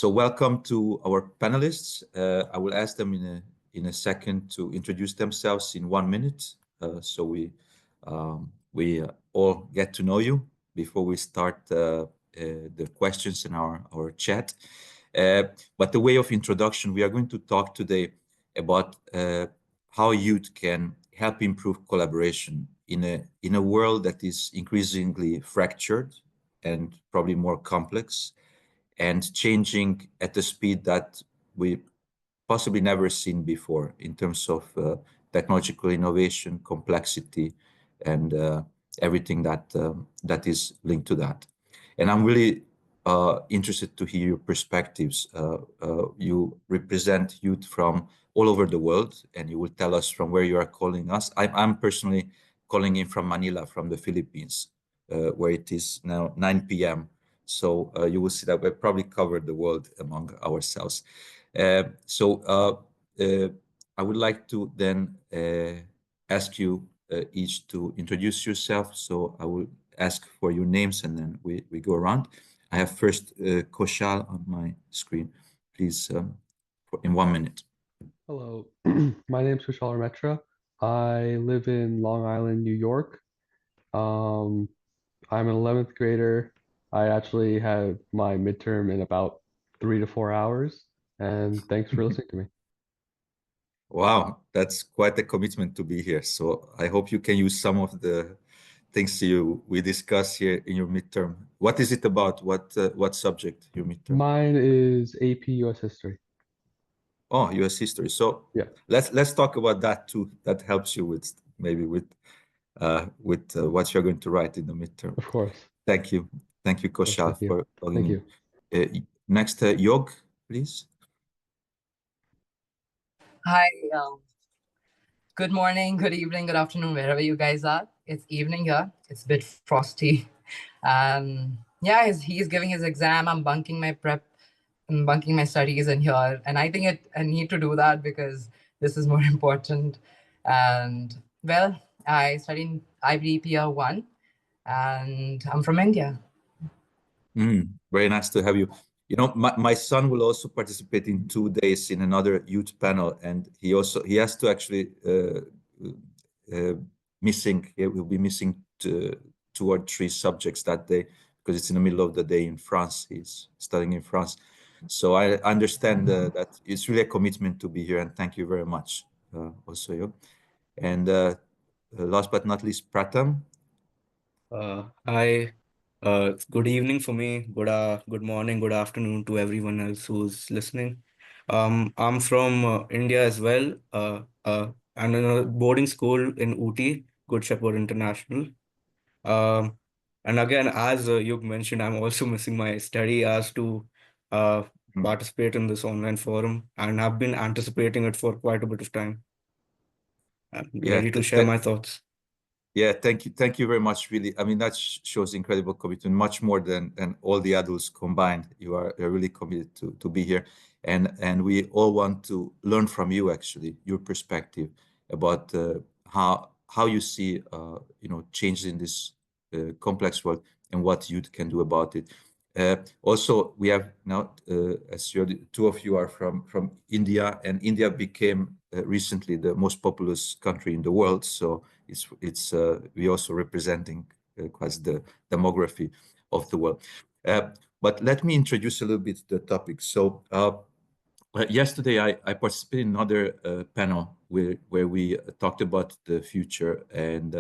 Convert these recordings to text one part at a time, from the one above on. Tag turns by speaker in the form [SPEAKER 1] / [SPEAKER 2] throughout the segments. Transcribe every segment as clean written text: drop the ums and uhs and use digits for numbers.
[SPEAKER 1] So welcome to our panelists. I will ask them in a second to introduce themselves in 1 minute, so we all get to know you before we start the questions in our chat. But the way of introduction, we are going to talk today about how youth can help improve collaboration in a world that is increasingly fractured and probably more complex, and changing at the speed that we possibly never seen before in terms of technological innovation, complexity, and everything that is linked to that. And I'm really interested to hear your perspectives. You represent youth from all over the world, and you will tell us from where you are calling us. I'm personally calling in from Manila, from the Philippines, where it is now 9 p.m. So you will see that we've probably covered the world among ourselves. I would like to then ask you each to introduce yourself. So I will ask for your names and then we go around. I have first Koshal on my screen. Please, in 1 minute.
[SPEAKER 2] Hello, my name is Kushal Metra. I live in Long Island, New York. I'm an 11th grader. I actually have my midterm in about 3 to 4 hours, and thanks for listening to me.
[SPEAKER 1] Wow, that's quite a commitment to be here. So I hope you can use some of the things we discuss here in your midterm. What is it about? What subject your midterm?
[SPEAKER 2] Mine is AP US History.
[SPEAKER 1] Oh, U.S. history. So
[SPEAKER 2] Yeah,
[SPEAKER 1] let's talk about that too. That helps you with maybe with what you're going to write in the midterm.
[SPEAKER 2] of course.
[SPEAKER 1] Thank you,
[SPEAKER 2] Yes,
[SPEAKER 1] Koshal,
[SPEAKER 2] thank you.
[SPEAKER 1] for logging
[SPEAKER 2] Thank you.
[SPEAKER 1] in. Next, Yog, please.
[SPEAKER 3] Hi, good morning, good evening, good afternoon, wherever you guys are. It's evening here. It's a bit frosty. Yeah, he's giving his exam. I'm bunking my prep. I'm bunking my studies in here. And I think I need to do that because this is more important. And well, I studied IB Year 1 and I'm from India.
[SPEAKER 1] Very nice to have you. You know, my son will also participate in 2 days in another youth panel, and he has to actually he will be missing 2 or 3 subjects that day because it's in the middle of the day in France. He's studying in France. So I understand that it's really a commitment to be here, and thank you very much, also you. And last but not least, Pratham.
[SPEAKER 4] Hi, it's good evening for me. Good morning, good afternoon to everyone else who's listening. I'm from India as well. I'm in a boarding school in Ooty, Good Shepherd International. Um, and again, as you mentioned, I'm also missing my study as to uh, participate in this online forum, and I've been anticipating it for quite a bit of time. I'm
[SPEAKER 1] Yeah,
[SPEAKER 4] ready to share my thoughts.
[SPEAKER 1] Yeah, thank you very much. Really, I mean that shows incredible commitment, much more than all the adults combined. You're really committed to be here, and we all want to learn from you. Actually, your perspective about how you see changes in this complex world and what youth can do about it. Also, we have now, as the 2 of you are from India, and India became recently the most populous country in the world. So it's we also representing quite the demography of the world. But let me introduce a little bit the topic. So yesterday I participated in another panel where we talked about the future, and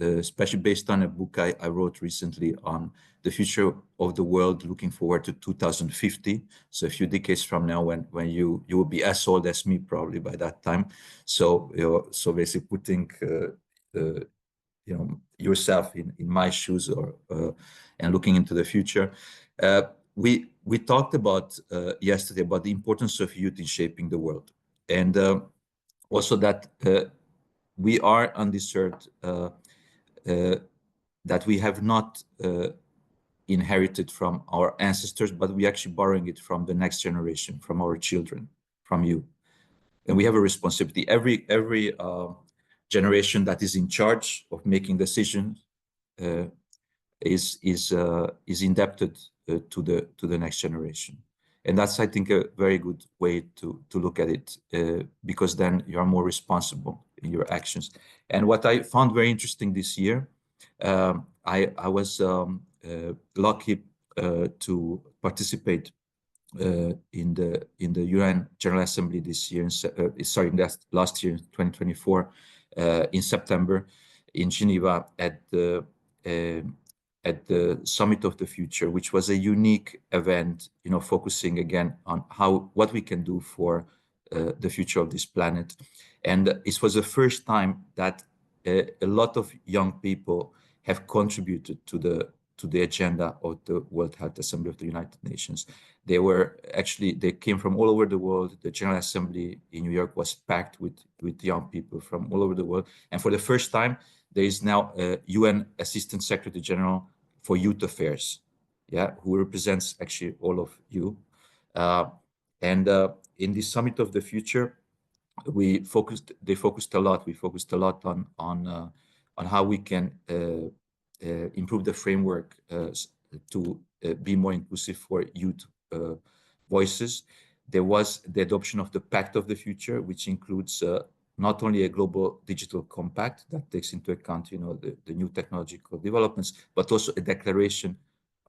[SPEAKER 1] especially based on a book I wrote recently on the future of the world, looking forward to 2050. So a few decades from now, when you will be as old as me probably by that time. So so basically putting yourself in my shoes, or and looking into the future. We talked about yesterday about the importance of youth in shaping the world, and also that we are undeserved, that we have not inherited from our ancestors, but we actually borrowing it from the next generation, from our children, from you. And we have a responsibility. Every generation that is in charge of making decisions is indebted to the next generation. And that's, I think, a very good way to look at it, because then you are more responsible in your actions. And what I found very interesting this year, I was lucky to participate in the UN General Assembly this year, sorry, last year, 2024, in September, in Geneva uh, at the Summit of the Future, which was a unique event, focusing again on what we can do for the future of this planet. And it was the first time that a lot of young people have contributed to the agenda of the World Health Assembly of the United Nations. They came from all over the world. The General Assembly in New York was packed with young people from all over the world. And for the first time, there is now a UN Assistant Secretary General for Youth Affairs, who represents actually all of you. And in the Summit of the Future, they focused a lot. We focused a lot on how we can improve the framework to be more inclusive for youth voices. There was the adoption of the Pact of the Future, which includes not only a global digital compact that takes into account, the new technological developments, but also a declaration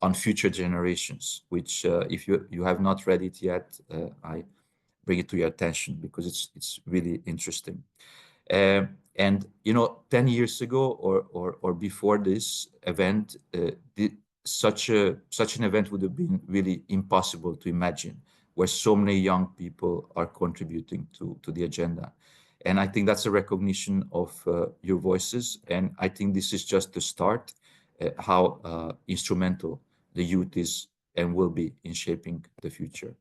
[SPEAKER 1] on future generations, which if you have not read it yet, I bring it to your attention because it's really interesting. And 10 years ago or before this event, such an event would have been really impossible to imagine, where so many young people are contributing to the agenda. And I think that's a recognition of your voices. And I think this is just the start, how instrumental the youth is and will be in shaping the future.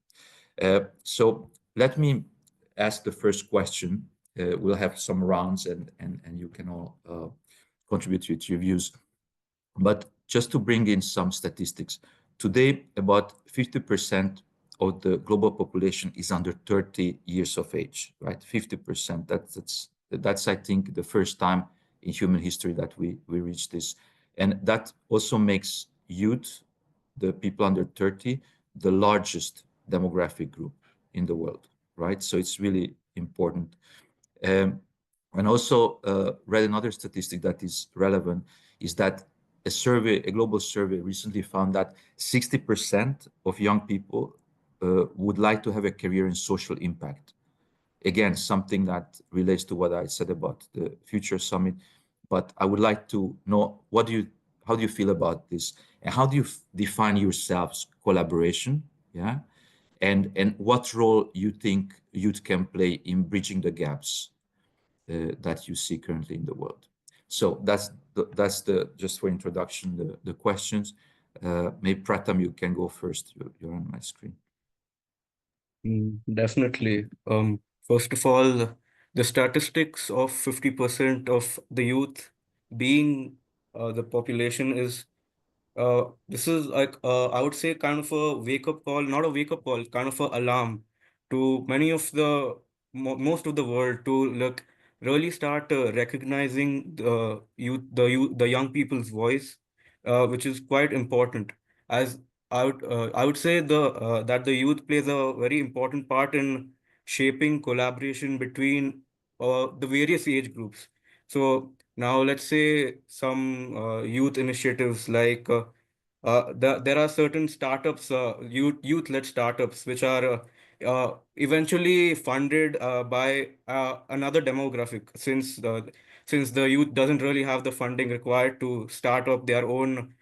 [SPEAKER 1] So let me ask the first question. We'll have some rounds and you can all contribute with your views. But just to bring in some statistics, today about 50% of the global population is under 30 years of age, right? 50%. That's I think the first time in human history that we reach this. And that also makes youth, the people under 30, the largest demographic group in the world, right? So it's really important. And also read another statistic that is relevant, is that a global survey recently found that 60% of young people would like to have a career in social impact. Again, something that relates to what I said about the Future Summit, but I would like to know how do you feel about this, and how do you define yourselves collaboration, and what role you think youth can play in bridging the gaps that you see currently in the world. So that's the just for introduction, the questions. Maybe Pratham, you can go first. You're on my screen.
[SPEAKER 4] Definitely. First of all, the statistics of 50% of the youth being the population is this is like I would say kind of a wake up call, not a wake up call, kind of a alarm to many of the most of the world to look really start recognizing the young people's voice, which is quite important. As I would say that the youth plays a very important part in shaping collaboration between the various age groups. So now let's say some youth initiatives like there are certain startups, youth-led startups, which are eventually funded by another demographic, since the youth doesn't really have the funding required to start up their own,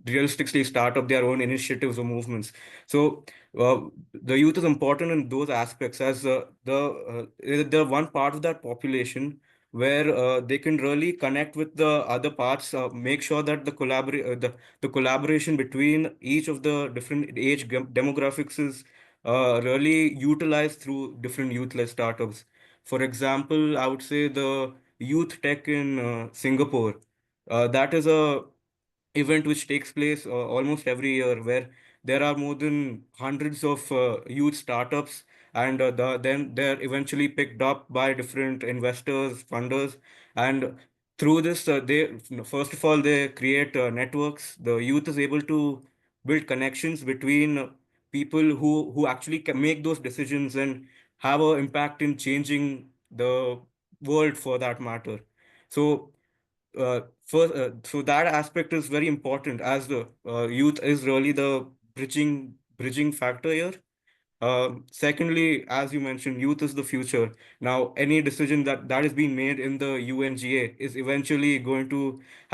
[SPEAKER 4] realistically start up their own initiatives or movements. So the youth is important in those aspects as the one part of that population where they can really connect with the other parts, make sure that the collaboration between each of the different demographics is really utilized through different youth-led startups. For example, I would say the youth tech in Singapore. That is a event which takes place almost every year, where there are more than hundreds of youth startups, and then they're eventually picked up by different investors, funders, and through this, they first of all they create networks. The youth is able to build connections between people who actually can make those decisions and have an impact in changing the world for that matter. So so that aspect is very important, as the youth is really the bridging factor here. Secondly, as you mentioned, youth is the future. Now, any decision that is being made in the UNGA is eventually going to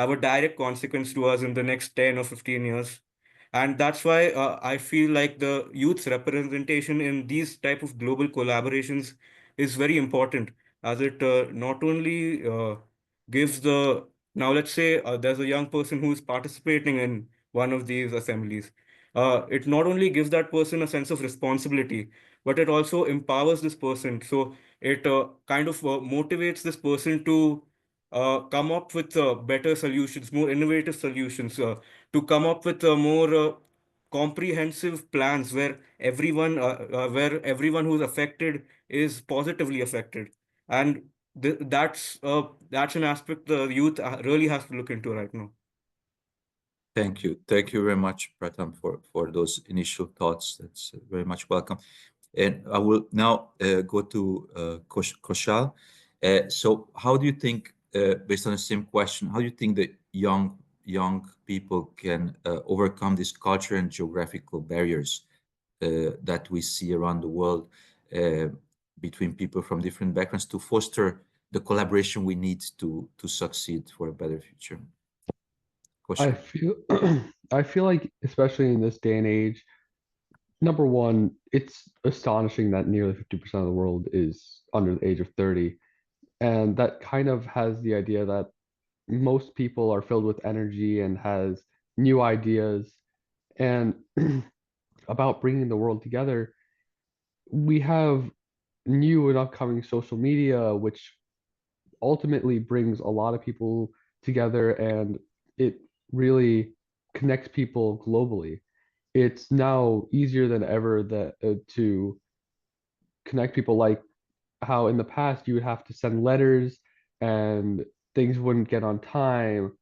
[SPEAKER 4] have a direct consequence to us in the next 10 or 15 years. And that's why I feel like the youth's representation in these type of global collaborations is very important, as it not only gives the now let's say there's a young person who's participating in one of these assemblies. It not only gives that person a sense of responsibility, but it also empowers this person. So it kind of motivates this person to come up with better solutions, more innovative solutions, to come up with more comprehensive plans where everyone who's affected is positively affected. And that's an aspect the youth really has to look into right now.
[SPEAKER 1] Thank you. Thank you very much, Pratham, for those initial thoughts. That's very much welcome. And I will now go to Koshal. So how do you think, based on the same question, how do you think the young people can overcome these cultural and geographical barriers that we see around the world uh, between people from different backgrounds to foster the collaboration we need to succeed for a better future?
[SPEAKER 2] I
[SPEAKER 1] Koshal.
[SPEAKER 2] feel I feel like, especially in this day and age, number one, it's astonishing that nearly 50% of the world is under the age of 30. And that kind of has the idea that most people are filled with energy and has new ideas. And about bringing the world together, we have new and upcoming social media, which ultimately brings a lot of people together, and it really connects people globally. It's now easier than ever that to connect people, like how in the past you would have to send letters and things wouldn't get on time,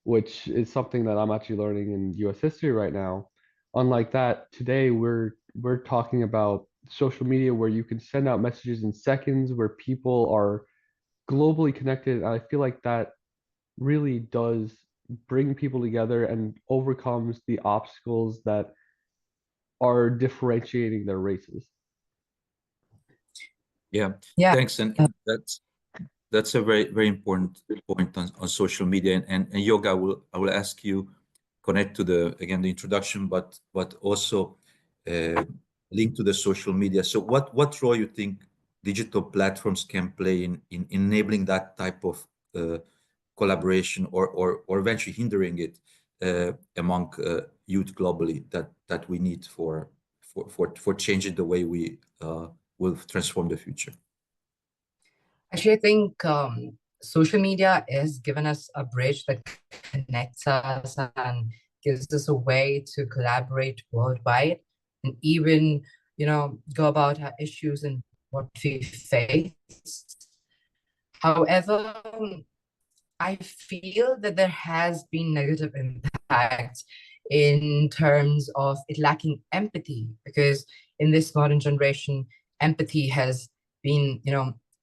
[SPEAKER 2] which is something that I'm actually learning in US history right now. Unlike that, today we're talking about social media where you can send out messages in seconds, where people are globally connected. And I feel like that really does bring people together and overcomes the obstacles that are differentiating their races.
[SPEAKER 1] Yeah,
[SPEAKER 3] Yeah.
[SPEAKER 1] thanks. And that's a very important point on social media. And Yoga, I will ask you connect to the again the introduction, but also uh, link to the social media. So what role you think digital platforms can play in enabling that type of collaboration or eventually hindering it among youth globally that we need for changing the way we will transform the future?
[SPEAKER 3] Actually, I think social media has given us a bridge that connects us and gives us a way to collaborate worldwide and even, go about our issues and what we face. However, I feel that there has been negative impacts in terms of it lacking empathy, because in this modern generation, empathy has been,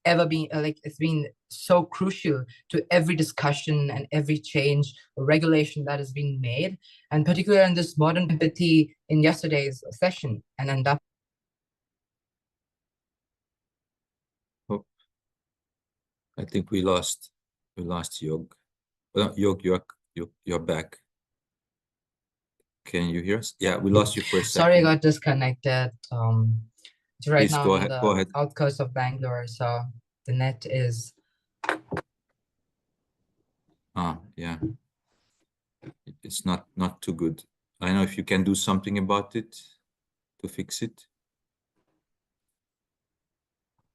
[SPEAKER 3] ever been like it's been so crucial to every discussion and every change or regulation that is being made, and particularly in this modern empathy in yesterday's session and end up.
[SPEAKER 1] Oh, I think we lost Yog. Yog, you're back. Can you hear us? Yeah, we lost you for a
[SPEAKER 3] Sorry, I
[SPEAKER 1] second.
[SPEAKER 3] got disconnected. Right
[SPEAKER 1] Please
[SPEAKER 3] now
[SPEAKER 1] go
[SPEAKER 3] I'm on
[SPEAKER 1] ahead. Go
[SPEAKER 3] the
[SPEAKER 1] ahead.
[SPEAKER 3] outskirts of Bangalore, so the net is.
[SPEAKER 1] Yeah, it's not too good. I don't know if you can do something about it to fix it.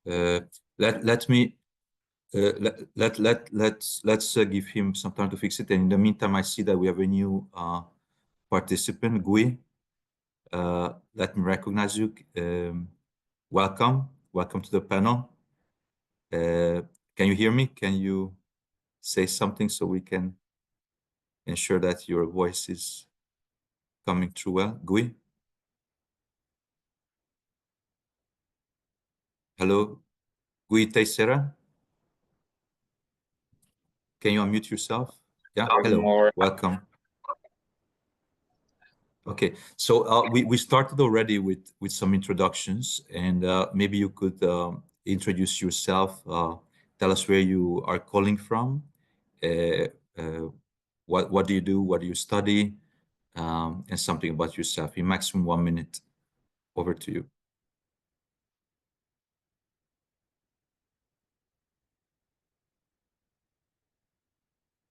[SPEAKER 1] Uh, let me let's give him some time to fix it. And in the meantime, I see that we have a new participant, Gui. Let me recognize you. Welcome to the panel. Can you hear me? Can you say something so we can ensure that your voice is coming through well? Gui? Hello, Gui Teixeira. Can you unmute yourself? Yeah, hello, welcome. Okay, so we started already with some introductions, and maybe you could introduce yourself, tell us where you are calling from, uh, uh, what do you do, what do you study, and something about yourself in maximum 1 minute. Over to you.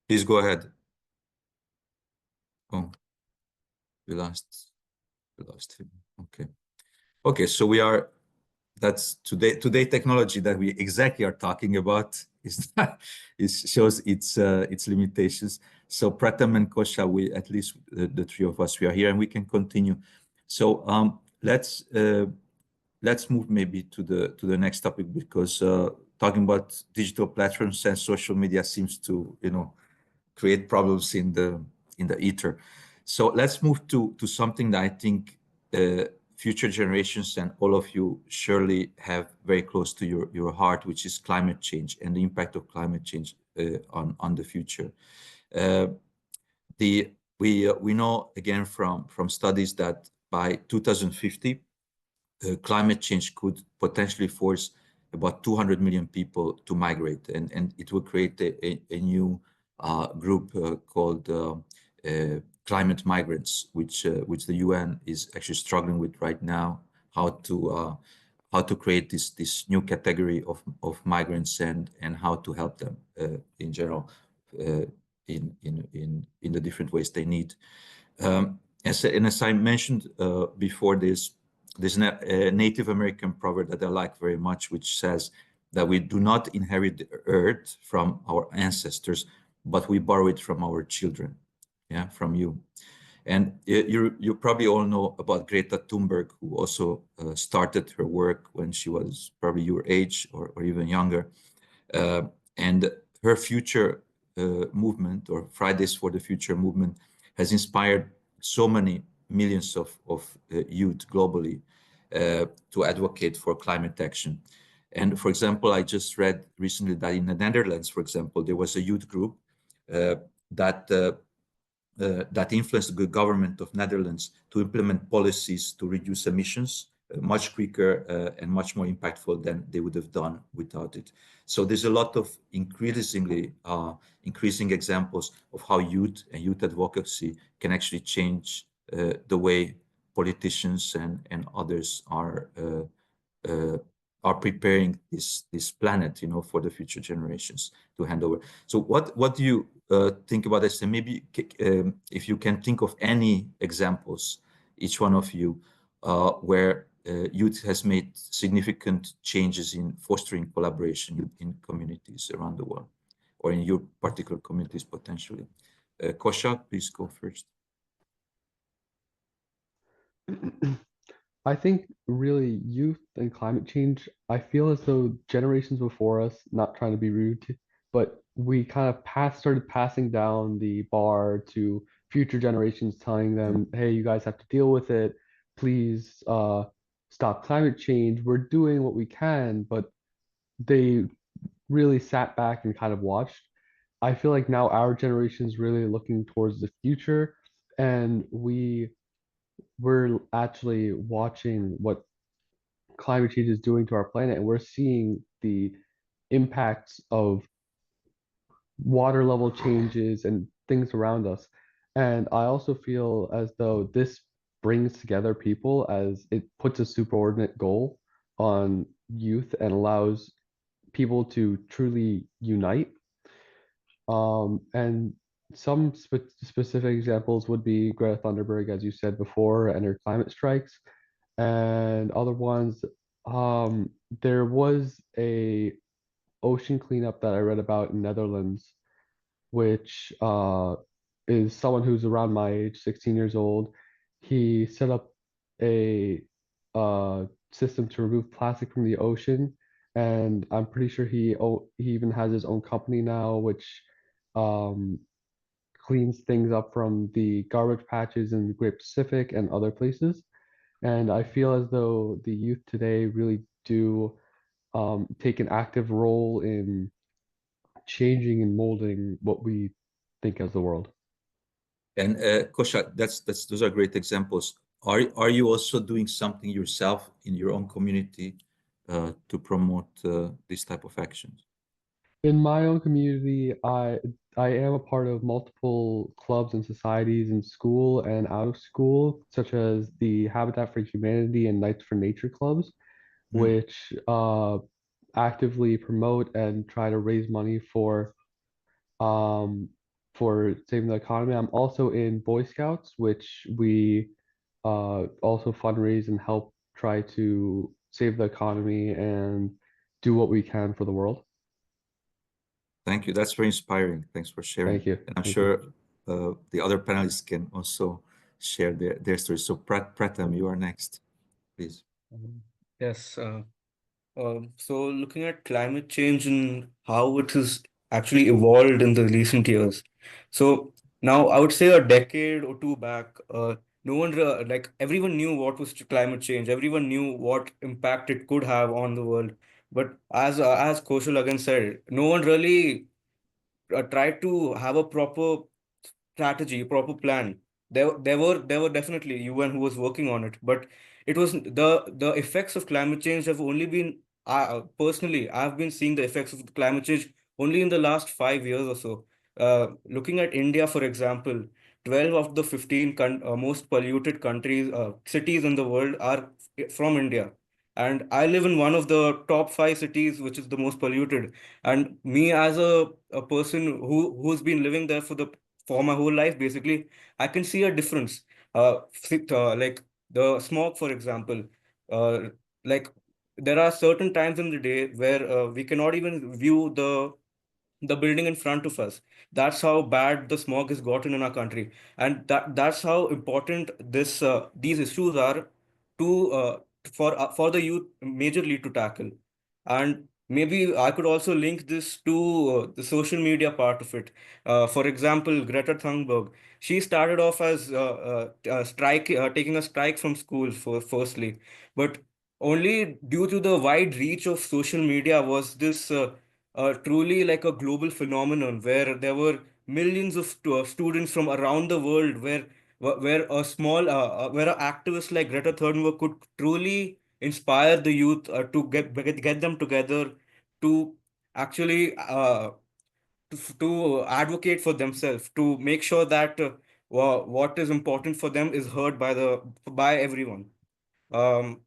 [SPEAKER 1] Please go ahead. Oh, we lost him. Okay. Okay, so that's today technology that we exactly are talking about shows its limitations. So Pratham and Kosha, we at least the three of us, we are here and we can continue. So let's move maybe to the next topic, because talking about digital platforms and social media seems to create problems in the ether. So let's move to something that I think future generations and all of you surely have very close to your heart, which is climate change and the impact of climate change on the future. Uh, we know again from studies that by 2050, climate change could potentially force about 200 million people to migrate, and it will create a new group called climate migrants, which the UN is actually struggling with right now, how to create this new category of migrants and how to help them in general in the different ways they need. As I mentioned before, there's a Native American proverb that I like very much, which says that we do not inherit the earth from our ancestors, but we borrow it from our children, yeah, from you. And you probably all know about Greta Thunberg, who also started her work when she was probably your age or even younger. And her future movement, or Fridays for the Future movement, has inspired so many millions of youth globally to advocate for climate action. And for example, I just read recently that in the Netherlands, for example, there was a youth group uh, that that influenced the government of Netherlands to implement policies to reduce emissions much quicker and much more impactful than they would have done without it. So there's a lot of increasing examples of how youth and youth advocacy can actually change the way politicians and others uh, are preparing this planet, for the future generations to hand over. So what do you think about this? And maybe if you can think of any examples, each one of you, where youth has made significant changes in fostering collaboration in communities around the world, or in your particular communities potentially. Kosha, please go first.
[SPEAKER 2] I think really youth and climate change, I feel as though generations before us, not trying to be rude, but we kind of started passing down the bar to future generations, telling them, hey, you guys have to deal with it. Please stop climate change. We're doing what we can, but they really sat back and kind of watched. I feel like now our generation is really looking towards the future, and we're actually watching what climate change is doing to our planet, and we're seeing the impacts of water level changes and things around us. And I also feel as though this brings together people, as it puts a superordinate goal on youth and allows people to truly unite. And some specific examples would be Greta Thunberg, as you said before, and her climate strikes, and other ones. Um, there was a ocean cleanup that I read about in Netherlands, which is someone who's around my age, 16 years old. He set up a system to remove plastic from the ocean, and I'm pretty sure he even has his own company now, which um, cleans things up from the garbage patches in the Great Pacific and other places. And I feel as though the youth today really do take an active role in changing and molding what we think as the world.
[SPEAKER 1] And Kosha, those are great examples. Are you also doing something yourself in your own community to promote this type of actions?
[SPEAKER 2] In my own community, I am a part of multiple clubs and societies in school and out of school, such as the Habitat for Humanity and Knights for Nature clubs,
[SPEAKER 1] Mhm.
[SPEAKER 2] which actively promote and try to raise money um, for saving the economy. I'm also in Boy Scouts, which we also fundraise and help try to save the economy and do what we can for the world.
[SPEAKER 1] Thank you. That's very inspiring. Thanks for sharing.
[SPEAKER 2] Thank you.
[SPEAKER 1] And I'm
[SPEAKER 2] Thank you.
[SPEAKER 1] sure the other panelists can also share their stories. So Pratham, you are next, please.
[SPEAKER 4] Yes. So looking at climate change and how it has actually evolved in the recent years. So now I would say a decade or two back, no one like everyone knew what was climate change. Everyone knew what impact it could have on the world. But as Kaushal again said, no one really tried to have a proper strategy, proper plan. There were definitely UN who was working on it, but it was the effects of climate change have only been personally I've been seeing the effects of climate change only in the last 5 years or so. Looking at India, for example, 12 of the 15 most polluted countries cities in the world are from India. And I live in one of the top five cities, which is the most polluted. And me as a person who's been living there for my whole life, basically, I can see a difference. Like the smog, for example, uh, like there are certain times in the day where we cannot even view the building in front of us. That's how bad the smog has gotten in our country, and that's how important these issues are to for the youth majorly to tackle. And maybe I could also link this to the social media part of it. For example, Greta Thunberg, she started off as taking a strike from school for firstly, but only due to the wide reach of social media was this truly like a global phenomenon where there were millions of students from around the world where a small where an activist like Greta Thunberg could truly inspire the youth to get them together to actually to advocate for themselves, to make sure that what is important for them is heard by everyone. Um,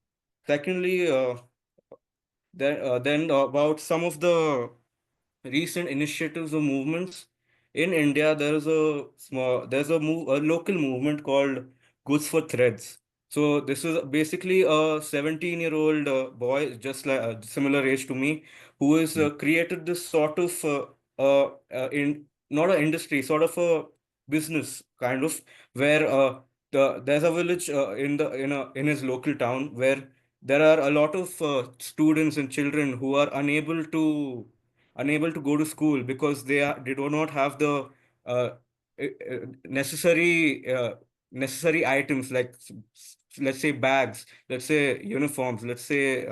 [SPEAKER 4] Secondly, then about some of the recent initiatives or movements in India. There's a local movement called Goods for Threads. So this is basically a 17-year-old boy, just like similar age to me, who has
[SPEAKER 1] Mm.
[SPEAKER 4] created this sort of in not an industry, sort of a business kind of, where there's a village in his local town where there are a lot of students and children who are unable to go to school because they do not have the uh, necessary necessary items like let's say bags, let's say uniforms, let's say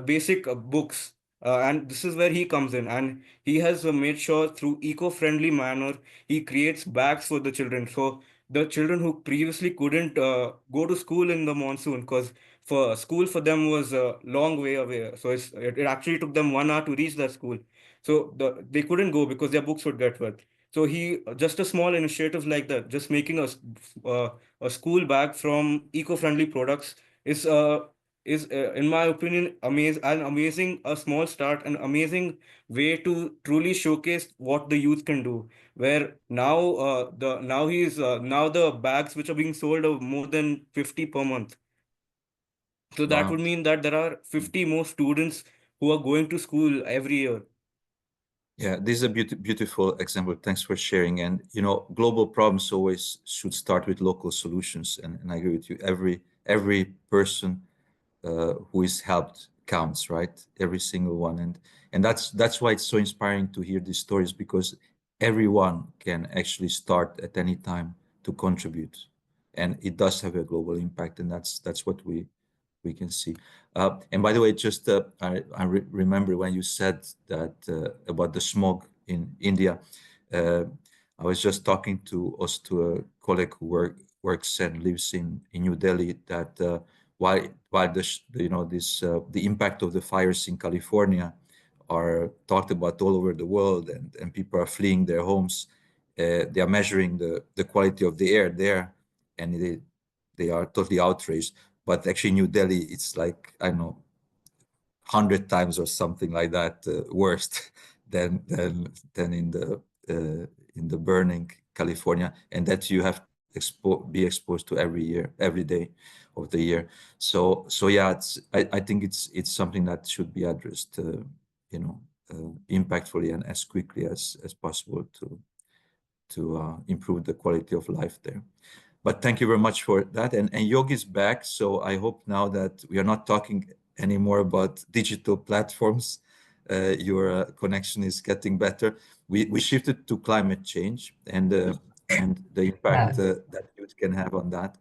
[SPEAKER 4] basic books. And this is where he comes in, and he has made sure through eco-friendly manner he creates bags for the children. So the children who previously couldn't go to school in the monsoon, because for school for them was a long way away, so it actually took them 1 hour to reach their school. So they couldn't go because their books would get wet. So he just a small initiative like that, just making uh, a school bag from eco-friendly products is in my opinion an amazing a small start, an amazing way to truly showcase what the youth can do. Where now now the bags which are being sold are more than 50 per month. So that
[SPEAKER 1] Wow.
[SPEAKER 4] would mean that there are 50 more students who are going to school every year.
[SPEAKER 1] Yeah, this is a beautiful example. Thanks for sharing. And global problems always should start with local solutions. And I agree with you. Every person who is helped counts, right? Every single one. And that's why it's so inspiring to hear these stories, because everyone can actually start at any time to contribute, and it does have a global impact. And that's what we we can see. And by the way, just I remember when you said that about the smog in India. I was just talking to a colleague who works and lives in New Delhi, that while the impact of the fires in California are talked about all over the world, and people are fleeing their homes, they are measuring the quality of the air there, and they are totally outraged. But actually, New Delhi, it's like, I don't know, 100 times or something like that worse than in the burning California, and that you have be exposed to every day of the year. So yeah, I think it's something that should be addressed, impactfully and as quickly as possible to improve the quality of life there. But thank you very much for that. And Yogi is back, so I hope now that we are not talking anymore about digital platforms. Your connection is getting better. We shifted to climate change and the impact that youth can have on that.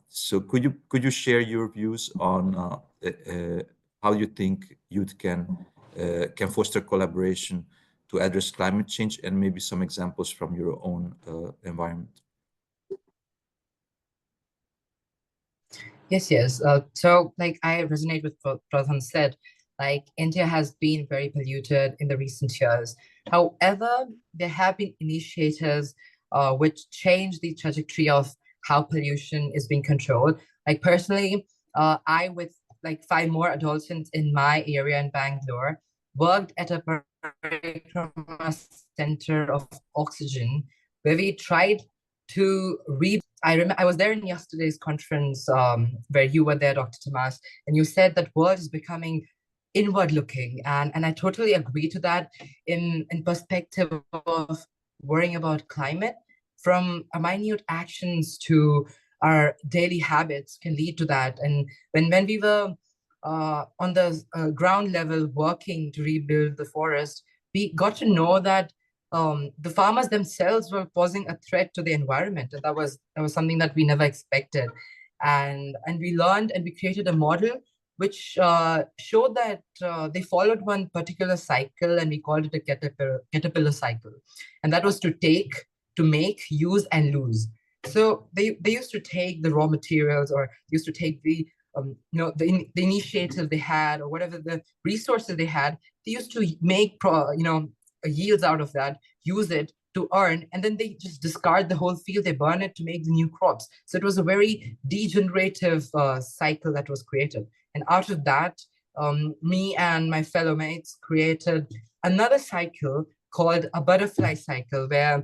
[SPEAKER 1] So could you share your views on how you think youth can foster collaboration to address climate change, and maybe some examples from your own environment?
[SPEAKER 3] Yes. So, like, I resonate with what Pradhan said. Like, India has been very polluted in the recent years. However, there have been initiatives which change the trajectory of how pollution is being controlled. Like, personally, I, with like 5 more adults in my area in Bangalore, worked at a parikrama center of oxygen, where we tried to I was there in yesterday's conference, where you were there, Dr. Tomas, and you said that world is becoming inward looking, and I totally agree to that in perspective of worrying about climate. From our minute actions to our daily habits can lead to that. And when we were on the ground level working to rebuild the forest, we got to know that the farmers themselves were posing a threat to the environment, and that was something that we never expected. And we learned, and we created a model which showed that they followed one particular cycle, and we called it a caterpillar cycle, and that was to make, use, and lose. So they used to take the raw materials, or used to take the initiative they had, or whatever the resources they had. They used to make yields out of that, use it to earn, and then they just discard the whole field. They burn it to make the new crops. So it was a very degenerative cycle that was created. And out of that, me and my fellow mates created another cycle called a butterfly cycle, where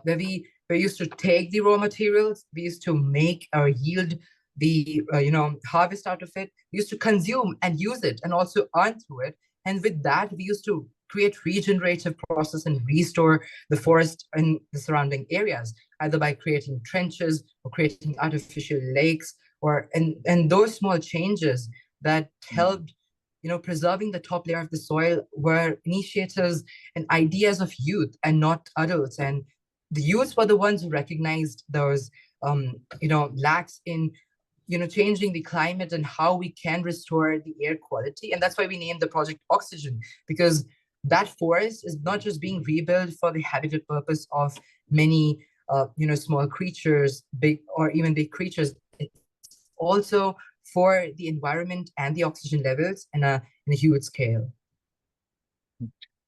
[SPEAKER 3] we used to take the raw materials, we used to make or yield the harvest out of it. We used to consume and use it, and also earn through it. And with that, we used to create regenerative process and restore the forest in the surrounding areas, either by creating trenches or creating artificial lakes, and those small changes that helped preserving the top layer of the soil were initiatives and ideas of youth and not adults. And the youths were the ones who recognized those lacks in changing the climate and how we can restore the air quality. And that's why we named the project Oxygen, because that forest is not just being rebuilt for the habitat purpose of many small creatures, big or even big creatures. It's also for the environment and the oxygen levels in a huge scale.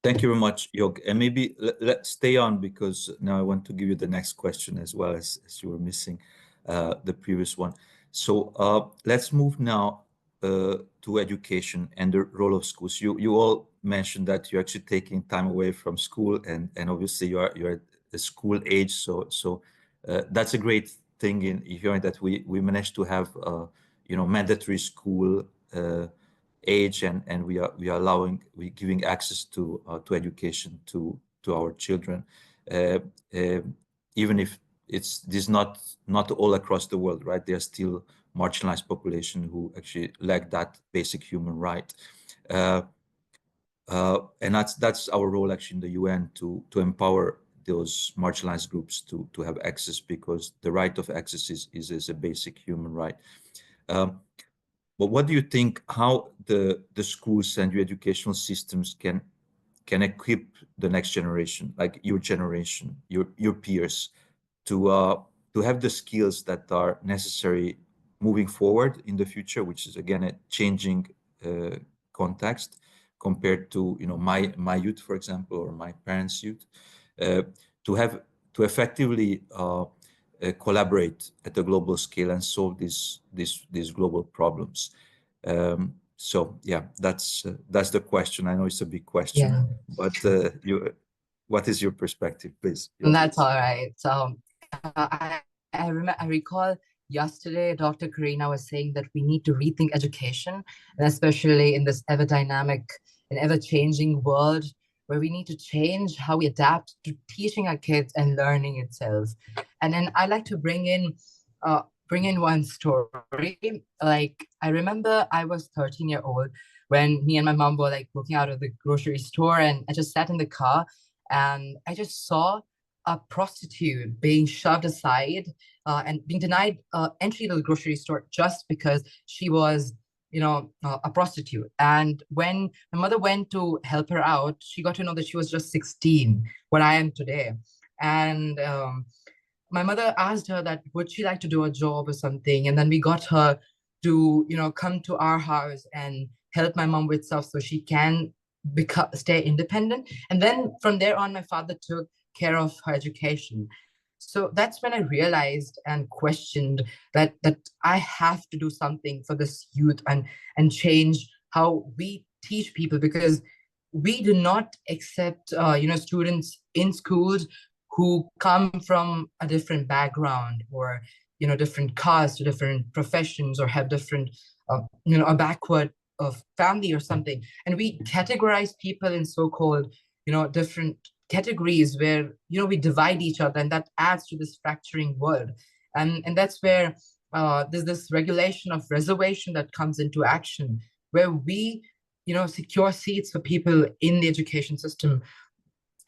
[SPEAKER 1] Thank you very much, Yog. And maybe let's stay on, because now I want to give you the next question as well, as you were missing the previous one. So let's move now to education and the role of schools. You all mentioned that you're actually taking time away from school, and obviously you're at the school age. So that's a great thing in hearing that we managed to have mandatory school age, and we giving access to education to our children, even if this is not all across the world, right? There are still marginalized population who actually lack that basic human right, and that's our role actually in the UN, to empower those marginalized groups to have access, because the right of access is a basic human right. but what do you think, how the schools and your educational systems can equip the next generation, like your generation, your peers, to have the skills that are necessary moving forward in the future, which is again a changing uh, context compared to my youth, for example, or my parents' youth, uh, to have to effectively collaborate at a global scale and solve these global problems. So yeah, that's the question. I know it's a big question,
[SPEAKER 3] Yeah,
[SPEAKER 1] but what is your perspective, please?
[SPEAKER 3] that's all right. So I recall yesterday Dr. Karina was saying that we need to rethink education, and especially in this ever dynamic and ever changing world where we need to change how we adapt to teaching our kids and learning itself. And then I like to bring in one story. Like I remember I was 13 year old when me and my mom were like walking out of the grocery store, and I just sat in the car and I just saw a prostitute being shoved aside and being denied entry to the grocery store just because she was, a prostitute. And when my mother went to help her out, she got to know that she was just 16, what I am today. And my mother asked her that would she like to do a job or something, and then we got her to come to our house and help my mom with stuff so she can stay independent. And then from there on, my father took care of her education. So that's when I realized and questioned that I have to do something for this youth and change how we teach people, because we do not accept students in schools who come from a different background, or different caste or different professions, or have different a backward of family or something. And we categorize people in so-called different categories where we divide each other, and that adds to this fracturing world. And that's where there's this regulation of reservation that comes into action, where we secure seats for people in the education system.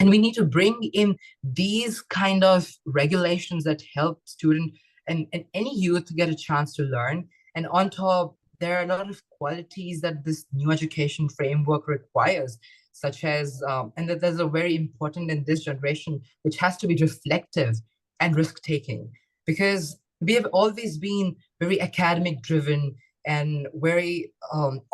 [SPEAKER 3] And we need to bring in these kind of regulations that help student and any youth to get a chance to learn. And on top, there are a lot of qualities that this new education framework requires, such as and that there's a very important in this generation, which has to be reflective and risk taking, because we have always been very academic driven and very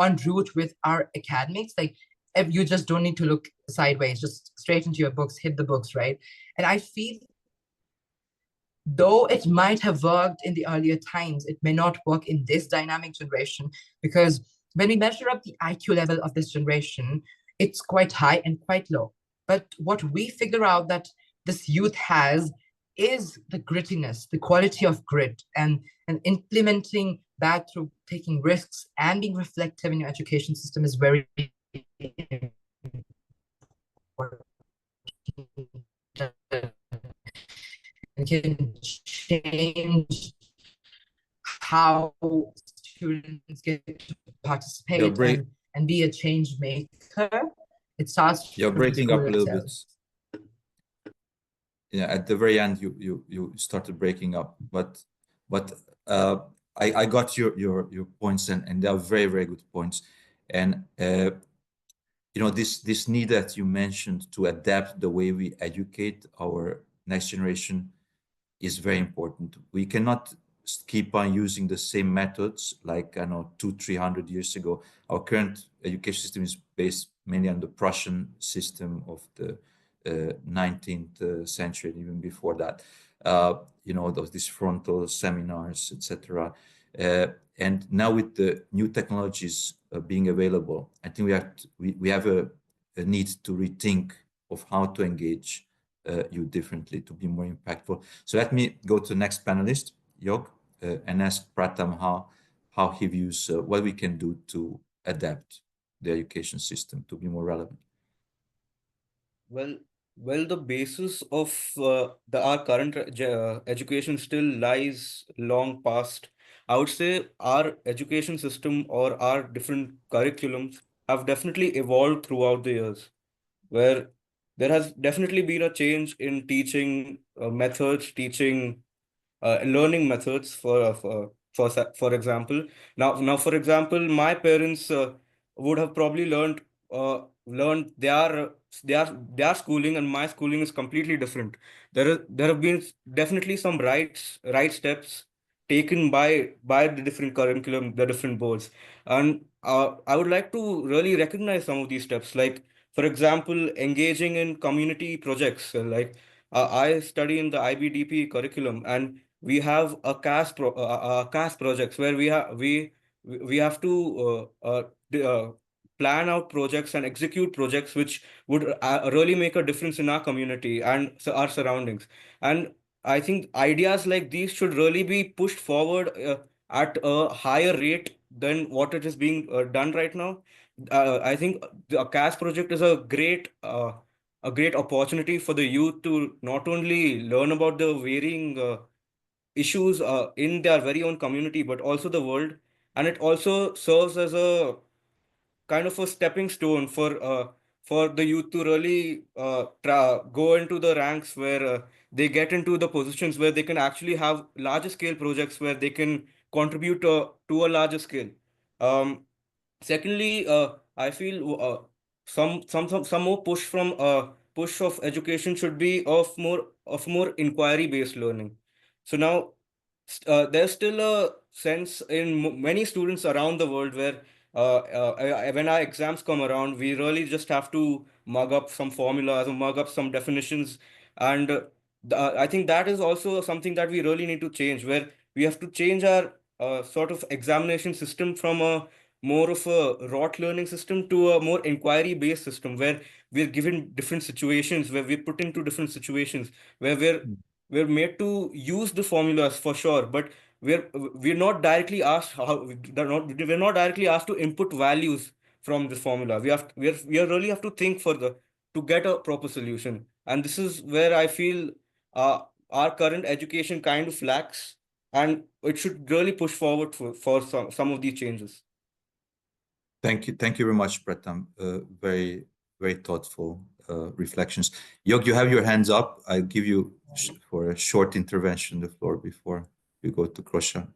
[SPEAKER 3] en route with our academics. Like if you just don't need to look sideways, just straight into your books, hit the books, right? And I feel though it might have worked in the earlier times, it may not work in this dynamic generation, because when we measure up the IQ level of this generation, it's quite high and quite low. But what we figure out that this youth has is the grittiness, the quality of grit, and implementing that through taking risks and being reflective in your education system is very important, and can change how students get to
[SPEAKER 1] You're
[SPEAKER 3] participate
[SPEAKER 1] break
[SPEAKER 3] and be a change maker. It starts
[SPEAKER 1] you're
[SPEAKER 3] from the
[SPEAKER 1] breaking
[SPEAKER 3] school
[SPEAKER 1] up a little
[SPEAKER 3] itself.
[SPEAKER 1] bit. Yeah, at the very end you started breaking up, but I got your points, and they are very, very good points. And this need that you mentioned to adapt the way we educate our next generation is very important. We cannot keep on using the same methods like, I know, 200-300 years ago. Our current education system is based mainly on the Prussian system of the 19th century, and even before that. These frontal seminars, etc. And now with the new technologies being available, I think we have a need to rethink of how to engage you differently to be more impactful. So let me go to the next panelist, Yog, and ask Pratham how he views what we can do to adapt the education system to be more relevant.
[SPEAKER 4] Well, the basis of our current education still lies long past. I would say our education system or our different curriculums have definitely evolved throughout the years, where there has definitely been a change in teaching methods, teaching learning methods for example. Now for example, my parents would have probably learned their schooling, and my schooling is completely different. There have been definitely some right steps taken by the different curriculum, the different boards, and I would like to really recognize some of these steps, like for example, engaging in community projects. Like I study in the IBDP curriculum, and we have a CAS projects where we have to plan out projects and execute projects which would really make a difference in our community and our surroundings. And I think ideas like these should really be pushed forward at a higher rate than what it is being done right now. I think the CAS project is a great opportunity for the youth to not only learn about the varying issues in their very own community, but also the world. And it also serves as a kind of a stepping stone for the youth to really go into the ranks where they get into the positions where they can actually have larger scale projects where they can contribute to a larger scale. Um, Secondly, I feel some more push of education should be of more inquiry based learning. So now there's still a sense in many students around the world where when our exams come around, we really just have to mug up some formulas or mug up some definitions, and I think that is also something that we really need to change, where we have to change our sort of examination system from a more of a rote learning system to a more inquiry based system where we're given different situations, where we're put into different situations, where we're made to use the formulas for sure, but we're not directly asked we're not directly asked to input values from this formula. We really have to think further to get a proper solution, and this is where I feel uh, our current education kind of lacks, and it should really push forward for some of these changes.
[SPEAKER 1] Thank you very much, Pratham. Very, very thoughtful reflections. Yog, you have your hands up. I'll give you for a short intervention the floor before you go to Krosha,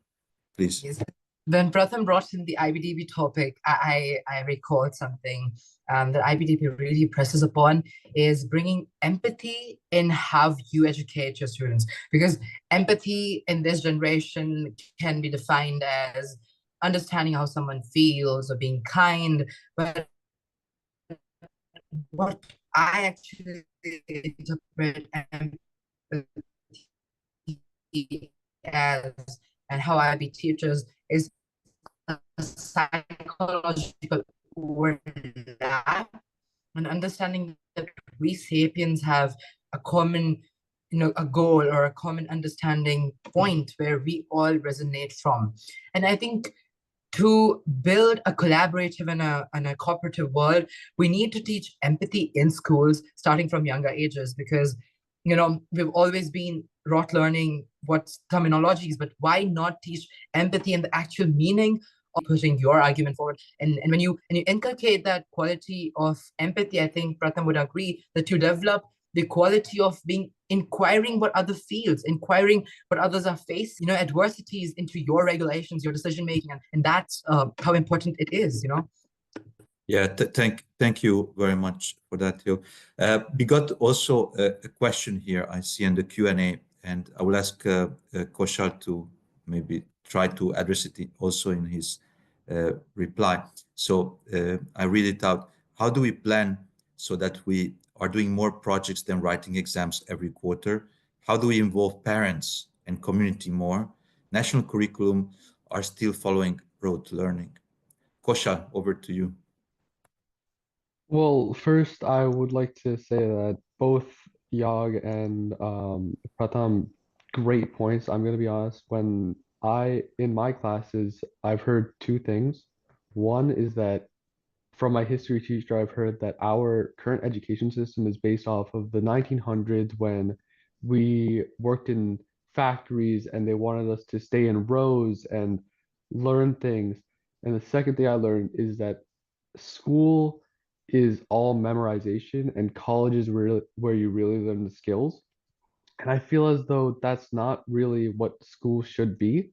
[SPEAKER 1] please.
[SPEAKER 3] Yes. When Pratham brought in the IBDP topic, I recalled something that IBDP really presses upon is bringing empathy in how you educate your students. Because empathy in this generation can be defined as understanding how someone feels or being kind. But what I actually interpret empathy as and how IB teaches is a psychological overlap and understanding that we sapiens have a common, a goal or a common understanding point where we all resonate from. And I think to build a collaborative and a cooperative world, we need to teach empathy in schools starting from younger ages because, we've always been rote learning what terminologies, but why not teach empathy and the actual meaning of pushing your argument forward? And when you inculcate that quality of empathy, I think Pratham would agree that you develop the quality of being inquiring what other feels, inquiring what others are facing, adversities into your regulations, your decision making, and that's how important it is.
[SPEAKER 1] Yeah, thank you very much for that, Yo. We got also a question here I see in the Q&A, and I will ask Koshal to maybe try to address it also in his reply. So I read it out. How do we plan so that we are doing more projects than writing exams every quarter? How do we involve parents and community more? National curriculum are still following rote learning. Koshal, over to you.
[SPEAKER 2] Well, first, I would like to say that both Yag and Pratham, great points. I'm going to be honest. In my classes, I've heard two things. One is that from my history teacher, I've heard that our current education system is based off of the 1900s when we worked in factories and they wanted us to stay in rows and learn things. And the second thing I learned is that school is all memorization and college is where you really learn the skills. And I feel as though that's not really what school should be.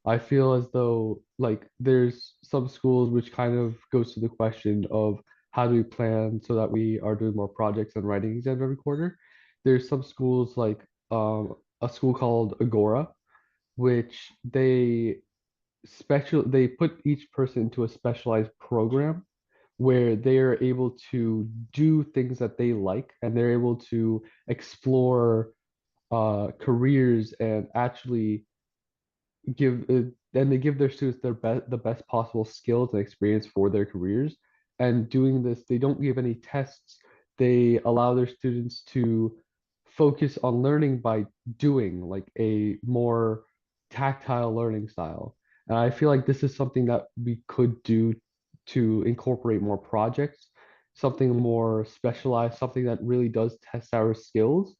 [SPEAKER 2] I feel as though like there's some schools which kind of goes to the question of how do we plan so that we are doing more projects and writing exams every quarter. There's some schools like a school called Agora, which they put each person into a specialized program where they are able to do things that they like and they're able to explore careers and actually and they give their students the best possible skills and experience for their careers. And doing this, they don't give any tests. They allow their students to focus on learning by doing, like a more tactile learning style. And I feel like this is something that we could do to incorporate more projects, something more specialized, something that really does test our skills,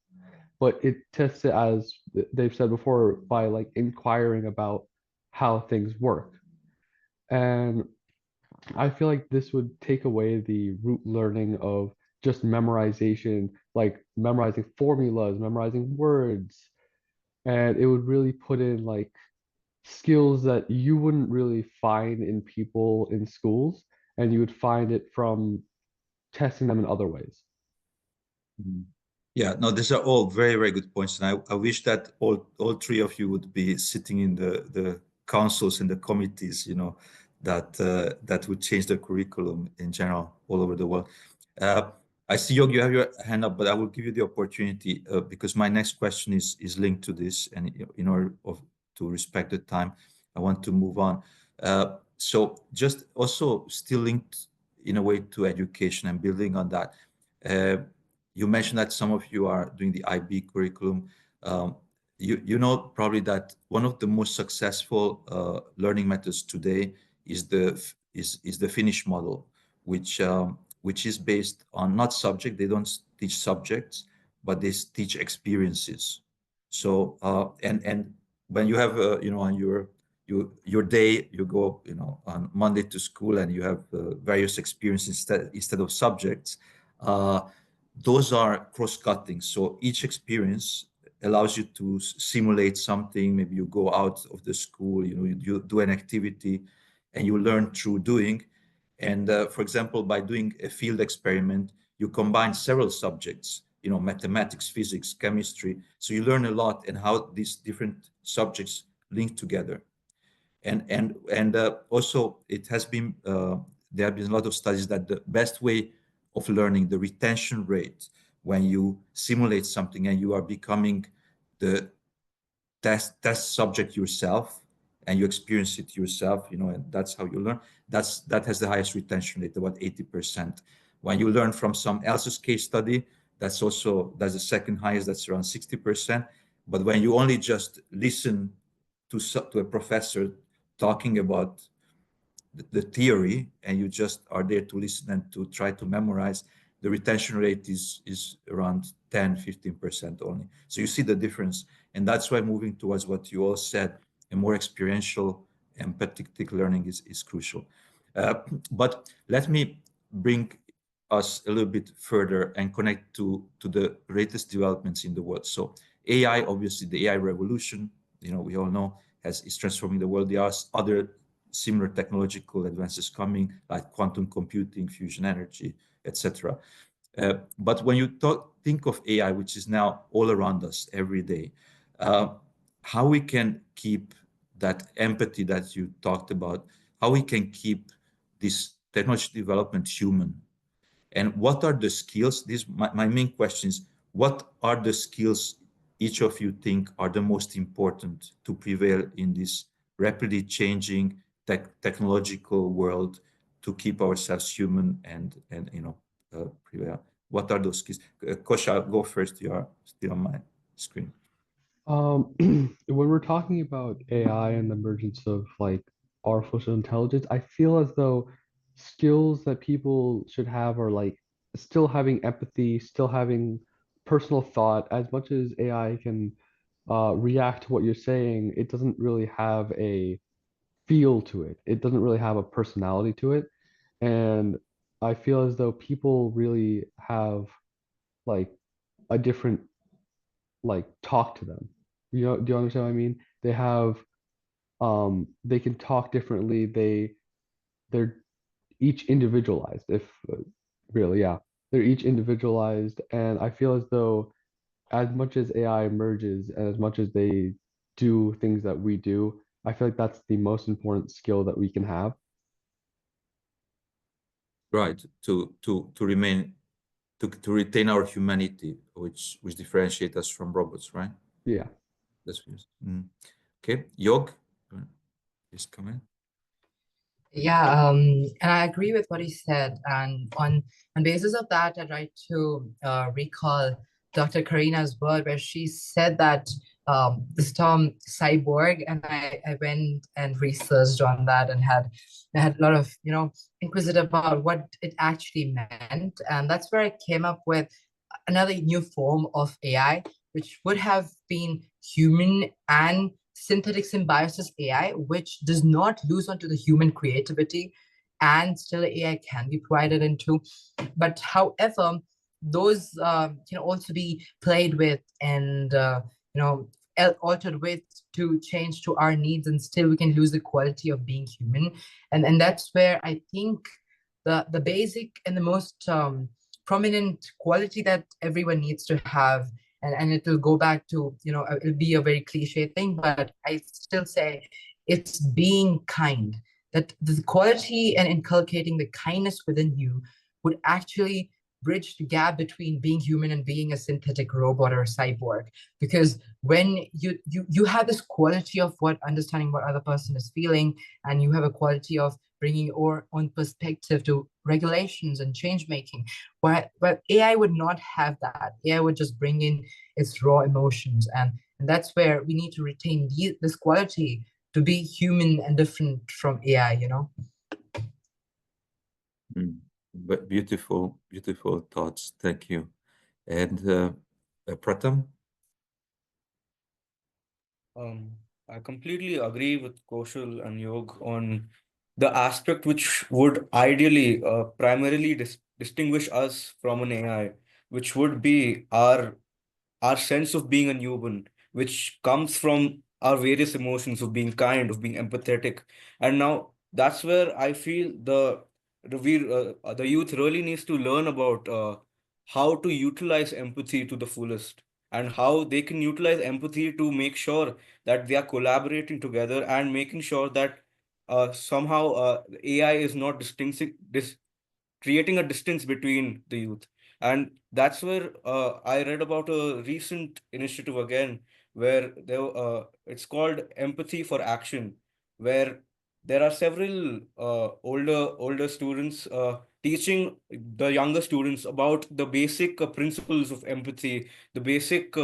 [SPEAKER 2] but it tests it, as they've said before, by like inquiring about how things work. And I feel like this would take away the root learning of just memorization, like memorizing formulas, memorizing words, and it would really put in like skills that you wouldn't really find in people in schools, and you would find it from testing them in other ways.
[SPEAKER 1] Mhm. Yeah, no, these are all very, very good points. And I wish that all three of you would be sitting in the councils and the committees, that would change the curriculum in general all over the world. Uh, I see, Yog, you have your hand up, but I will give you the opportunity because my next question is linked to this, and in order to respect the time, I want to move on. So just also still linked in a way to education and building on that. Uh, you mentioned that some of you are doing the IB curriculum. Um, you know probably that one of the most successful learning methods today is the Finnish model, which is based on not subject. They don't teach subjects, but they teach experiences. So and when you have on your day, you go on Monday to school and you have various experiences instead of subjects. Uh, those are cross-cutting. So each experience allows you to simulate something. Maybe you go out of the school, you do an activity, and you learn through doing. And for example, by doing a field experiment, you combine several subjects, mathematics, physics, chemistry. So you learn a lot and how these different subjects link together. And also it has been there have been a lot of studies that the best way of learning, the retention rate, when you simulate something and you are becoming the test subject yourself and you experience it yourself, and that's how you learn. That has the highest retention rate, about 80%. When you learn from some else's case study, that's the second highest, that's around 60%. But when you only just listen to a professor talking about the theory and you just are there to listen and to try to memorize, the retention rate is around 10-15% only. So you see the difference. And that's why moving towards what you all said, a more experiential empathetic learning is crucial. Uh, but let me bring us a little bit further and connect to the latest developments in the world. So AI, obviously the AI revolution, we all know is transforming the world. There are other similar technological advances coming, like quantum computing, fusion energy, etc. But when you think of AI, which is now all around us every day, uh, how we can keep that empathy that you talked about, how we can keep this technology development human, and what are the skills? My main question is, what are the skills each of you think are the most important to prevail in this rapidly changing technological world to keep ourselves human and prevail? What are those skills? Kosha, go first. You are still on my screen.
[SPEAKER 2] When we're talking about AI and the emergence of like artificial intelligence, I feel as though skills that people should have are like still having empathy, still having personal thought. As much as AI can react to what you're saying, it doesn't really have a feel to it. It doesn't really have a personality to it. And I feel as though people really have like a different like talk to them. Do you understand what I mean? They have They can talk differently. They're each individualized, if really, yeah. They're each individualized, and I feel as though as much as AI emerges and as much as they do things that we do, I feel like that's the most important skill that we can have.
[SPEAKER 1] Right. To remain to retain our humanity, which differentiate us from robots, right?
[SPEAKER 2] Yeah.
[SPEAKER 1] That's what okay. Yog, please come in.
[SPEAKER 3] Yeah, and I agree with what he said. And on basis of that, I'd like to recall Dr. Karina's word where she said that this term cyborg, and I went and researched on that and I had a lot of, inquisitive about what it actually meant. And that's where I came up with another new form of AI, which would have been human and synthetic symbiosis AI, which does not lose onto the human creativity, and still AI can be provided into. But however, those can also be played with and you know altered with to change to our needs, and still we can lose the quality of being human. And that's where I think the basic and the most prominent quality that everyone needs to have, and it will go back to, it'll be a very cliche thing, but I still say it's being kind. That the quality and inculcating the kindness within you would actually bridge the gap between being human and being a synthetic robot or a cyborg. Because when you have this quality of what understanding what other person is feeling, and you have a quality of bringing your own perspective to regulations and change making, but AI would not have that. AI would just bring in its raw emotions, and that's where we need to retain this quality to be human and different from AI.
[SPEAKER 1] But beautiful thoughts. Thank you. And Pratham?
[SPEAKER 4] Um, I completely agree with Kaushal and Yog on the aspect which would ideally primarily distinguish us from an AI, which would be our sense of being a human, which comes from our various emotions of being kind, of being empathetic. And now that's where I feel the youth really needs to learn about how to utilize empathy to the fullest, and how they can utilize empathy to make sure that they are collaborating together and making sure that somehow AI is not creating a distance between the youth. And that's where I read about a recent initiative again, where it's called Empathy for Action, where there are several older students teaching the younger students about the basic principles of empathy, the basic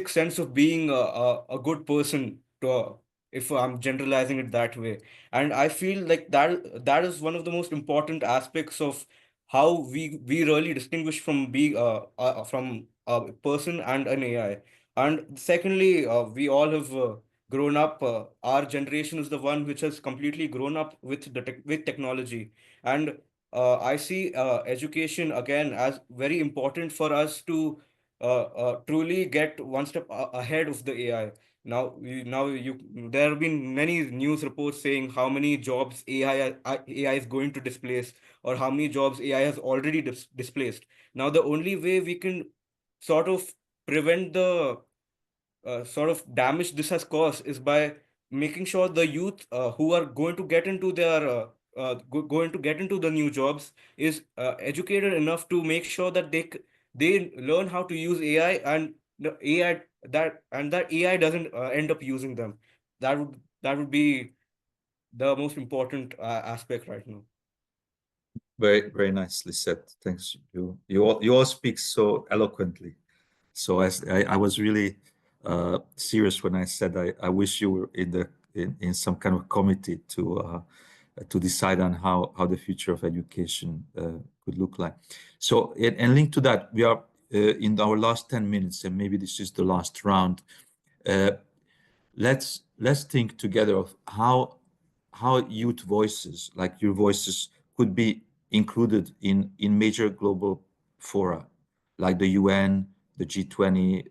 [SPEAKER 4] sense of being a good person if I'm generalizing it that way. And I feel like that is one of the most important aspects of how we really distinguish from being from a person and an AI. And secondly, we all have grown up, our generation is the one which has completely grown up with with technology. And I see education again as very important for us to truly get one step ahead of the AI. There have been many news reports saying how many jobs AI is going to displace, or how many jobs AI has already displaced. Now, the only way we can sort of prevent the sort of damage this has caused is by making sure the youth who are going to get into going to get into the new jobs is educated enough to make sure that they learn how to use AI, and the AI that AI doesn't end up using them. That would be the most important aspect right now.
[SPEAKER 1] Very nicely said. Thanks. You all speak so eloquently. So as I was really serious when I said I wish you were in some kind of committee to decide on how the future of education could look like. So and linked to that, we are in our last 10 minutes, and maybe this is the last round. Uh, let's think together of how youth voices, like your voices, could be included in major global fora, like the UN, the G20,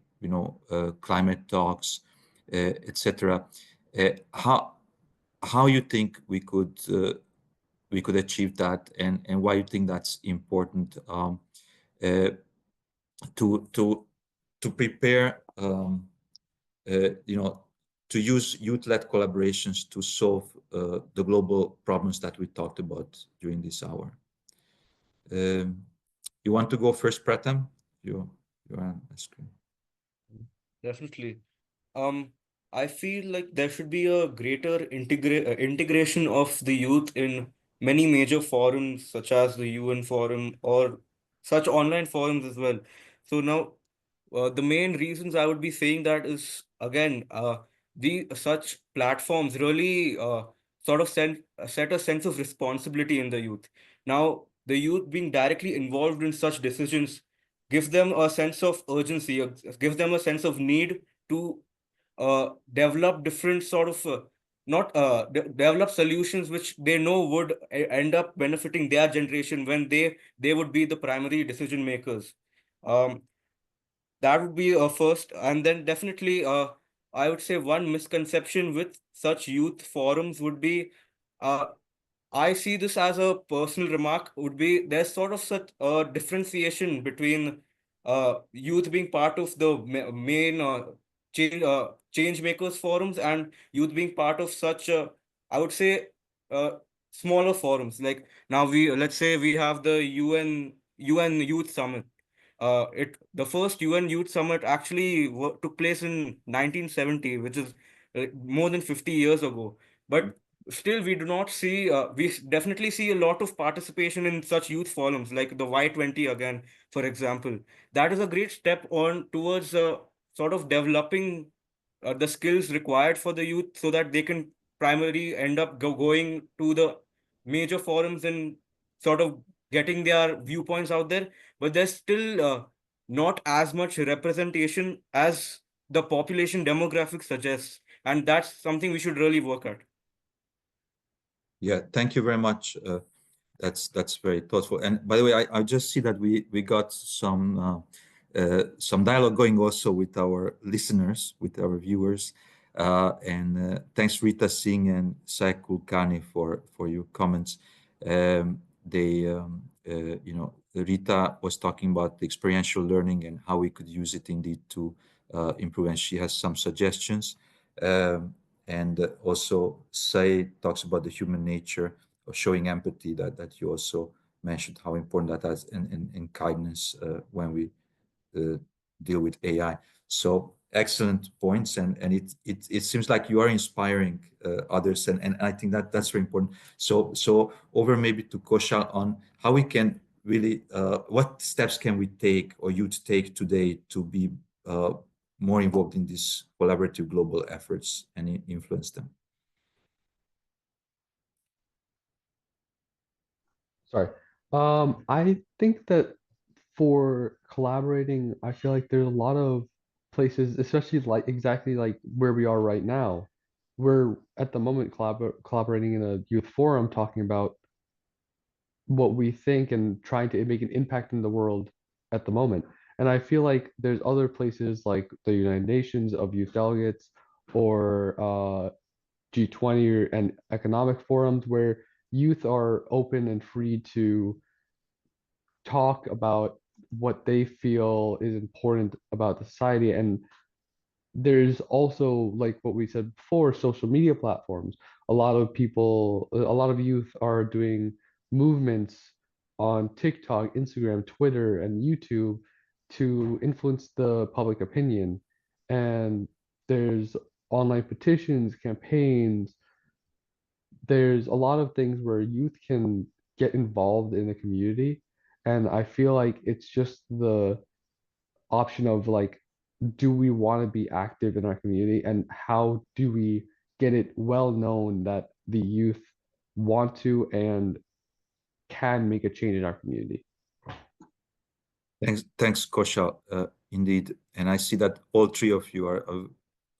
[SPEAKER 1] climate talks, etc. How you think we could achieve that, and why you think that's important, uh, to prepare, you know, to use youth-led collaborations to solve the global problems that we talked about during this hour. Um, you want to go first, Pratham? You are on the screen.
[SPEAKER 4] Definitely. Um, I feel like there should be a greater integration of the youth in many major forums, such as the UN forum or such online forums as well. So now, the main reasons I would be saying that is again, the such platforms really sort of set a sense of responsibility in the youth. Now, the youth being directly involved in such decisions gives them a sense of urgency, gives them a sense of need to develop different sort of not develop solutions which they know would end up benefiting their generation when they would be the primary decision makers. Um, that would be a first, and then definitely, I would say one misconception with such youth forums would be, uh, I see this as a personal remark, would be there's sort of such a differentiation between youth being part of the main change makers forums and youth being part of such I would say uh, smaller forums. Like now we let's say we have the UN Youth Summit. It the first UN Youth Summit actually took place in 1970, which is more than 50 years ago. But still, we do not see, definitely see a lot of participation in such youth forums like the Y20 again, for example. That is a great step on towards sort of developing the skills required for the youth so that they can primarily end up going to the major forums and sort of getting their viewpoints out there. But there's still not as much representation as the population demographic suggests. And that's something we should really work at.
[SPEAKER 1] Yeah, thank you very much. That's very thoughtful. And by the way, I just see that we got some dialogue going also with our listeners, with our viewers. And thanks Rita Singh and Sai Kulkarni for your comments. They you know, Rita was talking about the experiential learning and how we could use it indeed to improve, and she has some suggestions. And also Sai talks about the human nature of showing empathy, that you also mentioned how important that is in kindness when we uh, deal with AI. So excellent points, and it seems like you are inspiring others, and I think that that's very important. So over maybe to Koshal on how we can really what steps can we take or you'd take today to be more involved in these collaborative global efforts and influence them.
[SPEAKER 2] Sorry. I think that for collaborating, I feel like there's a lot of places, especially like exactly like where we are right now. We're at the moment collaborating in a youth forum talking about what we think and trying to make an impact in the world at the moment. And I feel like there's other places like the United Nations of youth delegates or G20 and economic forums where youth are open and free to talk about what they feel is important about the society. And there's also, like what we said before, social media platforms. A lot of people, a lot of youth are doing movements on TikTok, Instagram, Twitter, and YouTube to influence the public opinion. And there's online petitions, campaigns, there's a lot of things where youth can get involved in the community. And I feel like it's just the option of like, do we want to be active in our community and how do we get it well known that the youth want to and can make a change in our community?
[SPEAKER 1] Thanks, Kosha. Indeed, and I see that all three of you are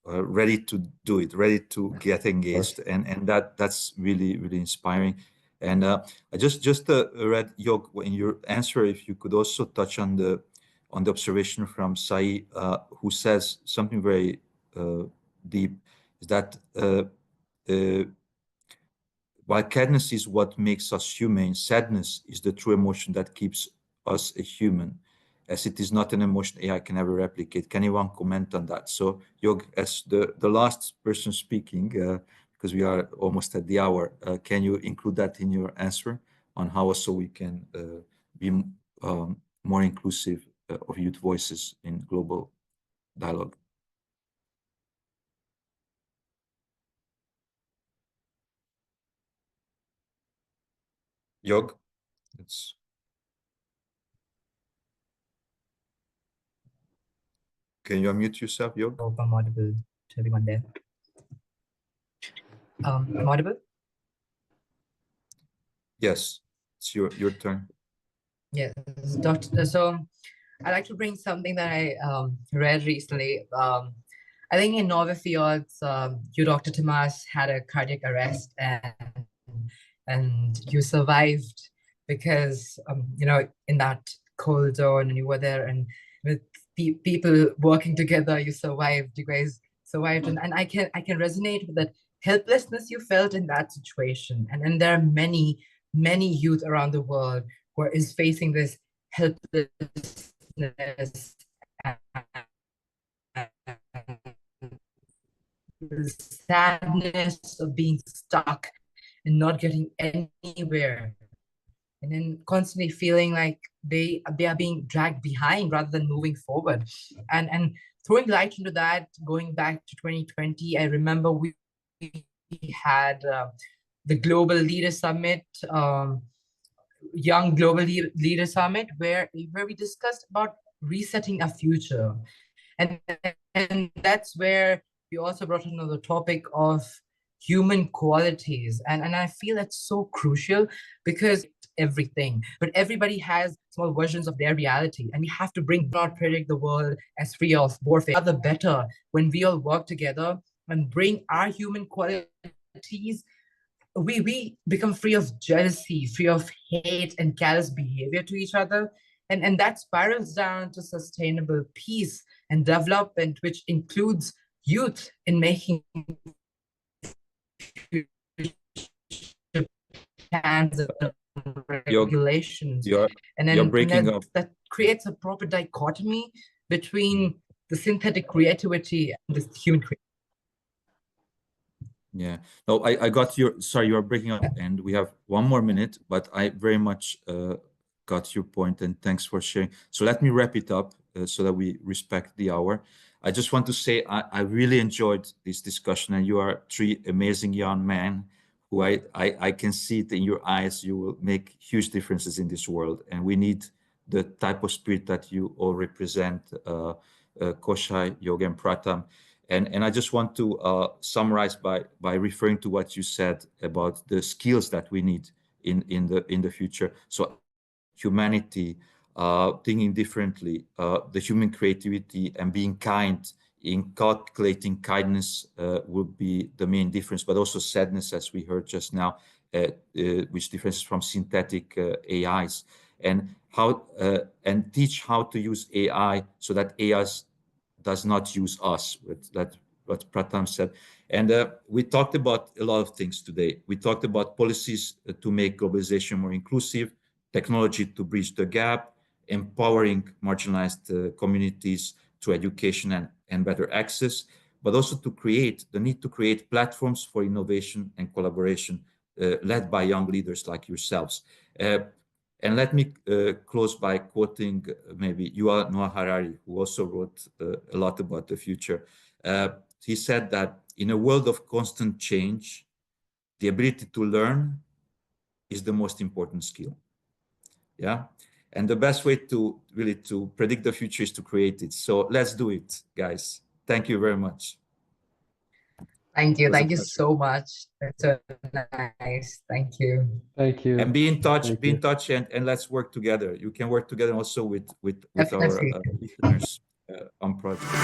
[SPEAKER 1] ready to do it, ready to get engaged, and that's really inspiring. And I just read Yog in your answer. If you could also touch on the observation from Sai, who says something very deep. is that while kindness is what makes us human, sadness is the true emotion that keeps us a human, as it is not an emotion AI can ever replicate. Can anyone comment on that? So, Yog, as the last person speaking, because we are almost at the hour, can you include that in your answer on how also we can be more inclusive of youth voices in global dialogue? Yog, can you unmute yourself, Yog?
[SPEAKER 3] Hope I'm audible to everyone there. I'm audible?
[SPEAKER 1] Yes, it's your turn.
[SPEAKER 3] Yes, Doctor. So I'd like to bring something that I read recently. I think in Norway Fjords, you, Dr. Tomas, had a cardiac arrest and you survived because, in that cold zone and you were there and with people working together, you survived. You guys survived. And I can resonate with that helplessness you felt in that situation. And then there are many youth around the world who is facing this helplessness and the sadness of being stuck and not getting anywhere, and then constantly feeling like they are being dragged behind rather than moving forward. And throwing light into that, going back to 2020, I remember we had the Global Leader Summit, Young Global Leader Summit, where we discussed about resetting our future. And that's where we also brought in the topic of human qualities. And I feel that's so crucial because everything, but everybody has small versions of their reality. And we have to not predict the world as free of warfare. Other better when we all work together and bring our human qualities, we become free of jealousy, free of hate and callous behavior to each other. And that spirals down to sustainable peace and development, which includes youth in making plans and regulations. And then,
[SPEAKER 1] you're breaking up.
[SPEAKER 3] That creates a proper dichotomy between the synthetic creativity and the human creativity.
[SPEAKER 1] Yeah, no, I got sorry, you are breaking up and we have 1 more minute, but I very much got your point and thanks for sharing. So let me wrap it up so that we respect the hour. I just want to say I really enjoyed this discussion, and you are 3 amazing young men who I can see it in your eyes. You will make huge differences in this world, and we need the type of spirit that you all represent, Koshai, Yoga, and Pratam. And I just want to summarize by referring to what you said about the skills that we need in the future. So humanity, thinking differently, the human creativity, and being kind, in calculating kindness will be the main difference, but also sadness, as we heard just now, which differs from synthetic AIs, and how and teach how to use AI so that AI does not use us. That what Pratam said. And we talked about a lot of things today. We talked about policies to make globalization more inclusive, technology to bridge the gap, empowering marginalized communities through education and better access, but also to create the need to create platforms for innovation and collaboration led by young leaders like yourselves. And let me close by quoting maybe Yuval Noah Harari, who also wrote a lot about the future. He said that in a world of constant change, the ability to learn is the most important skill. Yeah. And the best way to really to predict the future is to create it. So let's do it, guys. Thank you very much.
[SPEAKER 3] Thank you. Thank you so much. That's so nice. Thank you.
[SPEAKER 2] Thank you.
[SPEAKER 1] And be in touch,
[SPEAKER 2] Thank
[SPEAKER 1] be in
[SPEAKER 2] you.
[SPEAKER 1] touch, and let's work together. You can work together also with our
[SPEAKER 3] Definitely.
[SPEAKER 1] listeners on projects.